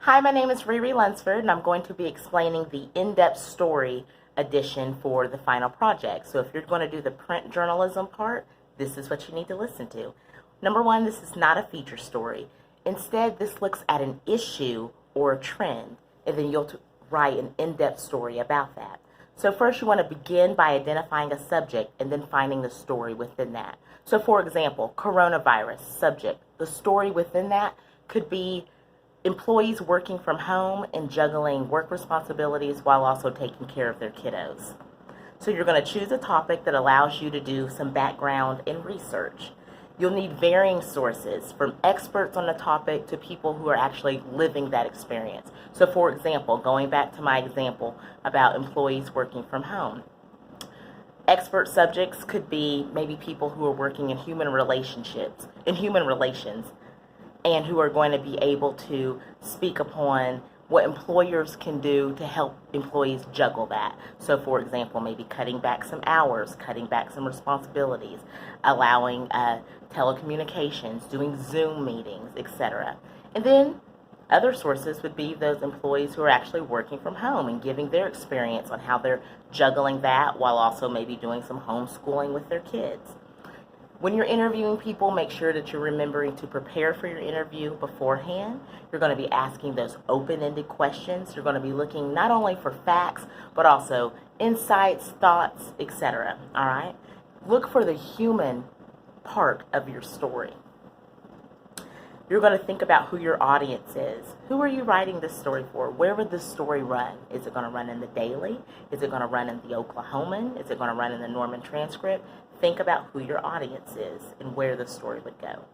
Hi, my name is Riri Lunsford, and I'm going to be explaining the in-depth story edition for the final project. So if you're going to do the print journalism part, this is what you need to listen to. Number one, this is not a feature story. Instead, this looks at an issue or a trend, and then you'll write an in-depth story about that. So first, you want to begin by identifying a subject and then finding the story within that. So for example, coronavirus subject. The story within that could be employees working from home and juggling work responsibilities while also taking care of their kiddos. So you're going to choose a topic that allows you to do some background and research. You'll need varying sources, from experts on the topic to people who are actually living that experience. So for example, going back to my example about employees working from home, expert subjects could be maybe people who are working in human relations, and who are going to be able to speak upon what employers can do to help employees juggle that. So for example, maybe cutting back some hours, cutting back some responsibilities, allowing telecommunications, doing Zoom meetings, etc. And then other sources would be those employees who are actually working from home and giving their experience on how they're juggling that while also maybe doing some homeschooling with their kids. When you're interviewing people, make sure that you're remembering to prepare for your interview beforehand. You're going to be asking those open-ended questions. You're going to be looking not only for facts, but also insights, thoughts, etc. All right? Look for the human part of your story. You're going to think about who your audience is. Who are you writing this story for? Where would this story run? Is it going to run in the Daily? Is it going to run in the Oklahoman? Is it going to run in the Norman Transcript? Think about who your audience is and where the story would go.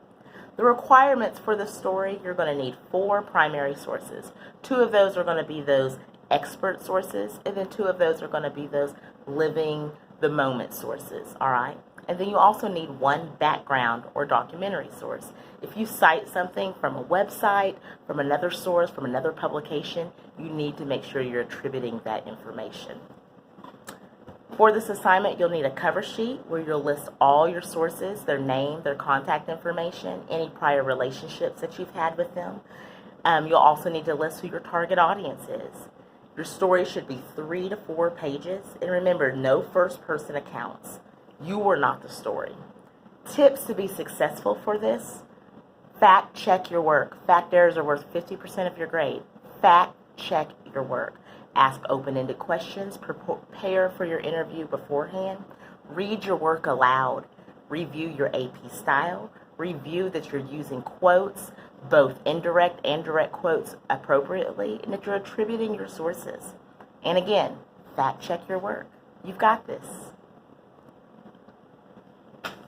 The requirements for the story, you're going to need 4 primary sources. 2 of those are going to be those expert sources, and then 2 of those are going to be those living the moment sources, all right? And then you also need 1 background or documentary source. If you cite something from a website, from another source, from another publication, you need to make sure you're attributing that information. For this assignment, you'll need a cover sheet where you'll list all your sources, their name, their contact information, any prior relationships that you've had with them. You'll also need to list who your target audience is. Your story should be 3 to 4 pages. And remember, no first-person accounts. You are not the story. Tips to be successful for this: fact check your work. Fact errors are worth 50% of your grade. Fact check your work. Ask open-ended questions. Prepare for your interview beforehand. Read your work aloud. Review your AP style. Review that you're using quotes, both indirect and direct quotes appropriately, and that you're attributing your sources. And again, fact check your work. You've got this.